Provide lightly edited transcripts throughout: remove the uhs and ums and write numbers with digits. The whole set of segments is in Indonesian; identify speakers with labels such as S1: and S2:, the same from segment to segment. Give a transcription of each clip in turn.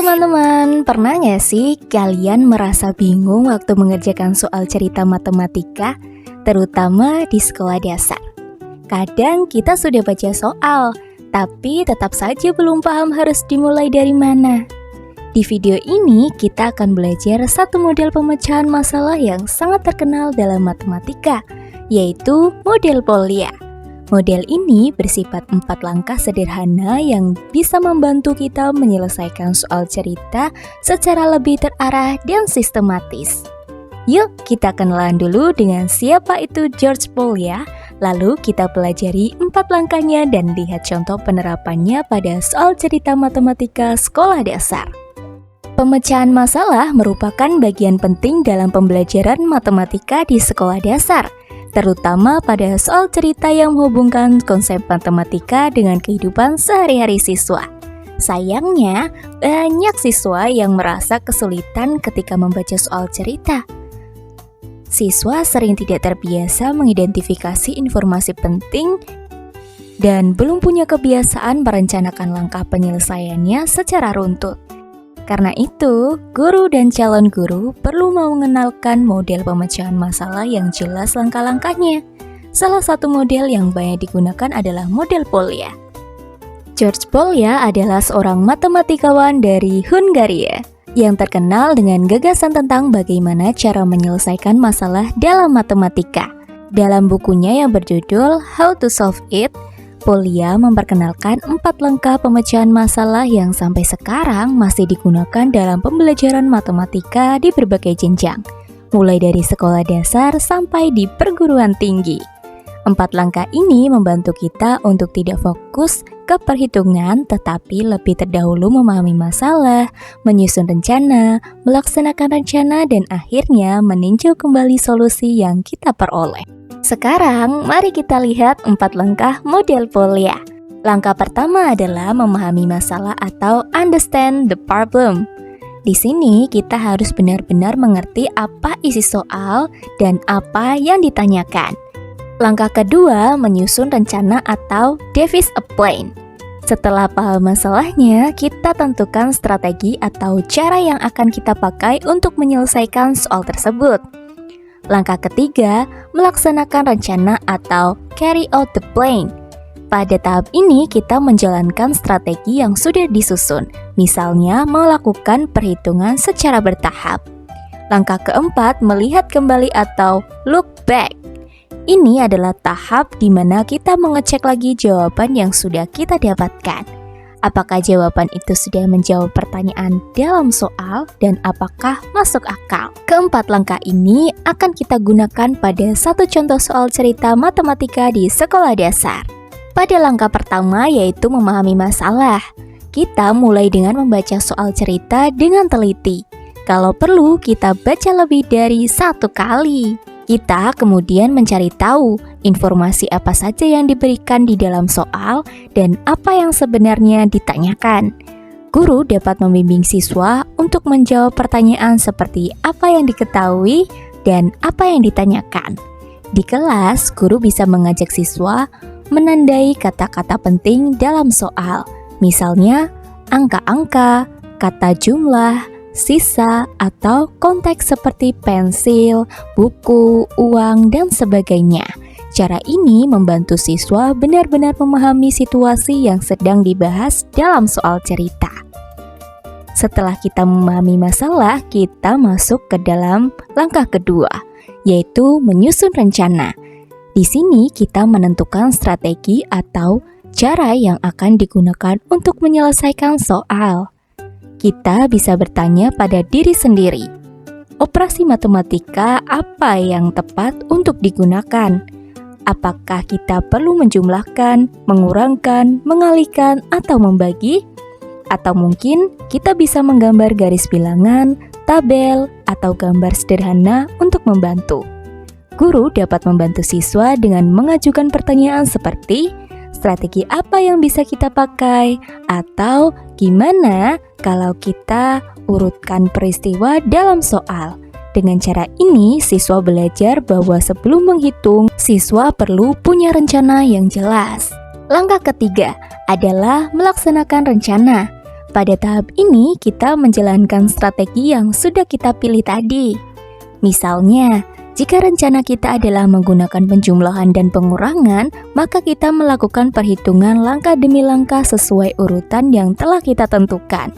S1: teman-teman, pernah nggak sih kalian merasa bingung waktu mengerjakan soal cerita matematika, terutama di sekolah dasar? Kadang kita sudah baca soal, tapi tetap saja belum paham harus dimulai dari mana. Di video ini kita akan belajar satu model pemecahan masalah yang sangat terkenal dalam matematika, yaitu model Polya. Model ini bersifat 4 langkah sederhana yang bisa membantu kita menyelesaikan soal cerita secara lebih terarah dan sistematis. Yuk kita kenalan dulu dengan siapa itu George Polya, lalu kita pelajari 4 langkahnya dan lihat contoh penerapannya pada soal cerita matematika sekolah dasar. Pemecahan masalah merupakan bagian penting dalam pembelajaran matematika di sekolah dasar, terutama pada soal cerita yang menghubungkan konsep matematika dengan kehidupan sehari-hari siswa. Sayangnya, banyak siswa yang merasa kesulitan ketika membaca soal cerita. Siswa sering tidak terbiasa mengidentifikasi informasi penting dan belum punya kebiasaan merencanakan langkah penyelesaiannya secara runtut. Karena itu, guru dan calon guru perlu mengenalkan model pemecahan masalah yang jelas langkah-langkahnya. Salah satu model yang banyak digunakan adalah model Polya. George Polya adalah seorang matematikawan dari Hungaria yang terkenal dengan gagasan tentang bagaimana cara menyelesaikan masalah dalam matematika. Dalam bukunya yang berjudul How to Solve It, Polya memperkenalkan 4 langkah pemecahan masalah yang sampai sekarang masih digunakan dalam pembelajaran matematika di berbagai jenjang, mulai dari sekolah dasar sampai di perguruan tinggi. 4 langkah ini membantu kita untuk tidak fokus ke perhitungan, tetapi lebih terdahulu memahami masalah, menyusun rencana, melaksanakan rencana, dan akhirnya meninjau kembali solusi yang kita peroleh. Sekarang, mari kita lihat 4 langkah model Polya. Langkah pertama adalah memahami masalah atau understand the problem. Di sini, kita harus benar-benar mengerti apa isi soal dan apa yang ditanyakan. Langkah kedua, menyusun rencana atau devise a plan. Setelah paham masalahnya, kita tentukan strategi atau cara yang akan kita pakai untuk menyelesaikan soal tersebut. Langkah ketiga, melaksanakan rencana atau carry out the plan. Pada tahap ini, kita menjalankan strategi yang sudah disusun, misalnya melakukan perhitungan secara bertahap. Langkah keempat, melihat kembali atau look back. Ini adalah tahap di mana kita mengecek lagi jawaban yang sudah kita dapatkan. Apakah jawaban itu sudah menjawab pertanyaan dalam soal dan apakah masuk akal? Keempat langkah ini akan kita gunakan pada satu contoh soal cerita matematika di sekolah dasar. Pada langkah pertama yaitu memahami masalah. Kita mulai dengan membaca soal cerita dengan teliti. Kalau perlu kita baca lebih dari 1 kali. Kita kemudian mencari tahu informasi apa saja yang diberikan di dalam soal dan apa yang sebenarnya ditanyakan. Guru dapat membimbing siswa untuk menjawab pertanyaan seperti apa yang diketahui dan apa yang ditanyakan. Di kelas, guru bisa mengajak siswa menandai kata-kata penting dalam soal, misalnya angka-angka, kata jumlah, sisa, atau konteks seperti pensil, buku, uang, dan sebagainya. Cara ini membantu siswa benar-benar memahami situasi yang sedang dibahas dalam soal cerita. Setelah kita memahami masalah, kita masuk ke dalam langkah kedua, yaitu menyusun rencana. Di sini kita menentukan strategi atau cara yang akan digunakan untuk menyelesaikan soal. Kita bisa bertanya pada diri sendiri, operasi matematika apa yang tepat untuk digunakan? Apakah kita perlu menjumlahkan, mengurangkan, mengalihkan, atau membagi? Atau mungkin kita bisa menggambar garis bilangan, tabel, atau gambar sederhana untuk membantu. Guru dapat membantu siswa dengan mengajukan pertanyaan seperti, strategi apa yang bisa kita pakai? Atau gimana kalau kita urutkan peristiwa dalam soal? Dengan cara ini, siswa belajar bahwa sebelum menghitung, siswa perlu punya rencana yang jelas. Langkah ketiga adalah melaksanakan rencana. Pada tahap ini, kita menjalankan strategi yang sudah kita pilih tadi. Misalnya, jika rencana kita adalah menggunakan penjumlahan dan pengurangan, maka kita melakukan perhitungan langkah demi langkah sesuai urutan yang telah kita tentukan.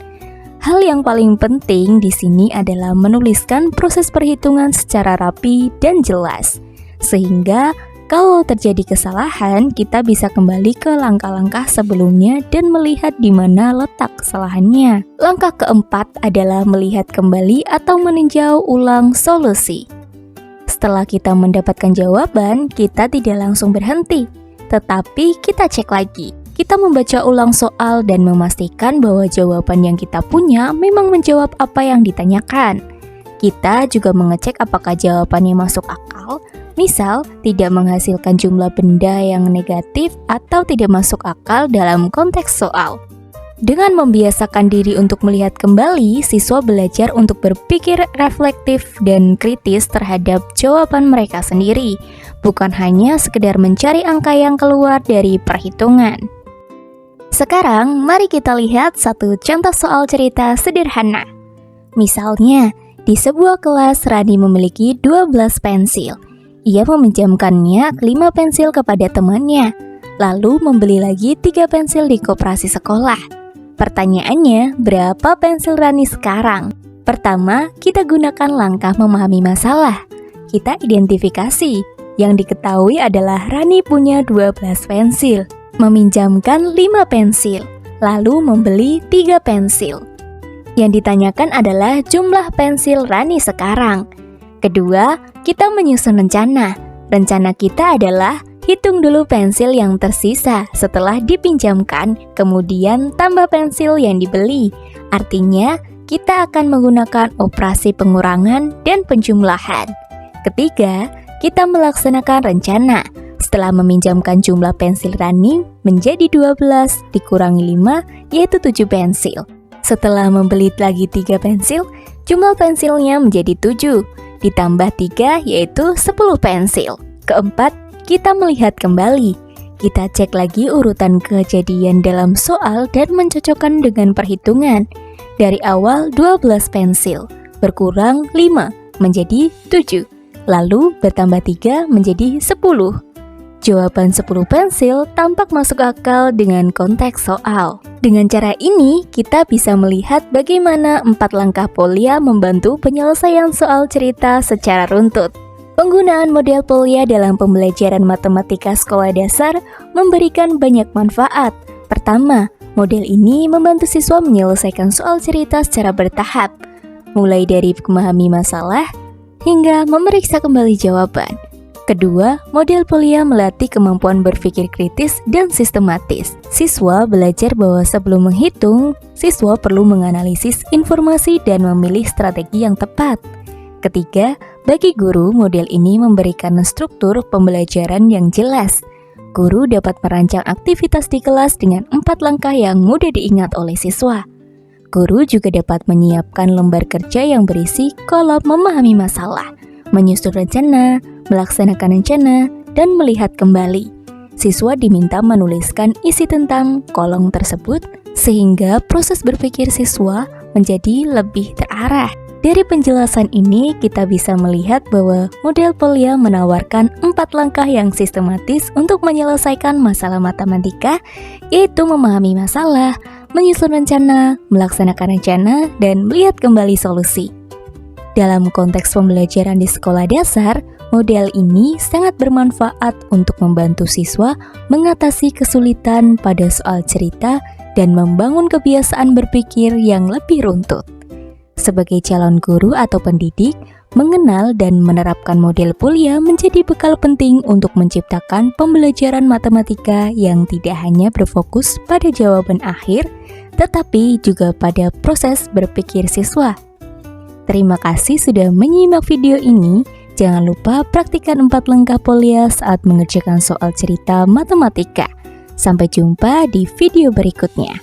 S1: Hal yang paling penting di sini adalah menuliskan proses perhitungan secara rapi dan jelas, sehingga kalau terjadi kesalahan, kita bisa kembali ke langkah-langkah sebelumnya dan melihat di mana letak kesalahannya. Langkah keempat adalah melihat kembali atau meninjau ulang solusi. Setelah kita mendapatkan jawaban, kita tidak langsung berhenti, tetapi kita cek lagi. Kita membaca ulang soal dan memastikan bahwa jawaban yang kita punya memang menjawab apa yang ditanyakan. Kita juga mengecek apakah jawabannya masuk akal, misal tidak menghasilkan jumlah benda yang negatif atau tidak masuk akal dalam konteks soal. Dengan membiasakan diri untuk melihat kembali, siswa belajar untuk berpikir reflektif dan kritis terhadap jawaban mereka sendiri, bukan hanya sekedar mencari angka yang keluar dari perhitungan. Sekarang, mari kita lihat satu contoh soal cerita sederhana. Misalnya, di sebuah kelas Rani memiliki 12 pensil. Ia meminjamkannya 5 pensil kepada temannya, lalu membeli lagi 3 pensil di koperasi sekolah. Pertanyaannya, berapa pensil Rani sekarang? Pertama, kita gunakan langkah memahami masalah. Kita identifikasi. Yang diketahui adalah Rani punya 12 pensil, meminjamkan 5 pensil, lalu membeli 3 pensil. Yang ditanyakan adalah jumlah pensil Rani sekarang. Kedua, kita menyusun rencana. Rencana kita adalah hitung dulu pensil yang tersisa setelah dipinjamkan, kemudian tambah pensil yang dibeli. Artinya, kita akan menggunakan operasi pengurangan dan penjumlahan. Ketiga, kita melaksanakan rencana. Setelah meminjamkan jumlah pensil Rani menjadi 12 dikurangi 5, yaitu 7 pensil. Setelah membeli lagi 3 pensil, jumlah pensilnya menjadi 7, ditambah 3 yaitu 10 pensil. Keempat, kita melihat kembali. Kita cek lagi urutan kejadian dalam soal dan mencocokkan dengan perhitungan. Dari awal 12 pensil, berkurang 5 menjadi 7, lalu bertambah 3 menjadi 10. Jawaban 10 pensil tampak masuk akal dengan konteks soal. Dengan cara ini, kita bisa melihat bagaimana 4 langkah Polya membantu penyelesaian soal cerita secara runtut. Penggunaan model Polya dalam pembelajaran matematika sekolah dasar memberikan banyak manfaat. Pertama, model ini membantu siswa menyelesaikan soal cerita secara bertahap, mulai dari memahami masalah hingga memeriksa kembali jawaban. Kedua, model Polya melatih kemampuan berpikir kritis dan sistematis. Siswa belajar bahwa sebelum menghitung, siswa perlu menganalisis informasi dan memilih strategi yang tepat. Ketiga, bagi guru, model ini memberikan struktur pembelajaran yang jelas. Guru dapat merancang aktivitas di kelas dengan 4 langkah yang mudah diingat oleh siswa. Guru juga dapat menyiapkan lembar kerja yang berisi kolom memahami masalah, menyusun rencana, melaksanakan rencana, dan melihat kembali. Siswa diminta menuliskan isi tentang kolom tersebut sehingga proses berpikir siswa menjadi lebih terarah. Dari penjelasan ini, kita bisa melihat bahwa model Polya menawarkan 4 langkah yang sistematis untuk menyelesaikan masalah matematika, yaitu memahami masalah, menyusun rencana, melaksanakan rencana, dan melihat kembali solusi. Dalam konteks pembelajaran di sekolah dasar, model ini sangat bermanfaat untuk membantu siswa mengatasi kesulitan pada soal cerita dan membangun kebiasaan berpikir yang lebih runtut. Sebagai calon guru atau pendidik, mengenal dan menerapkan model Polya menjadi bekal penting untuk menciptakan pembelajaran matematika yang tidak hanya berfokus pada jawaban akhir, tetapi juga pada proses berpikir siswa. Terima kasih sudah menyimak video ini. Jangan lupa praktikkan 4 langkah Polya saat mengerjakan soal cerita matematika. Sampai jumpa di video berikutnya.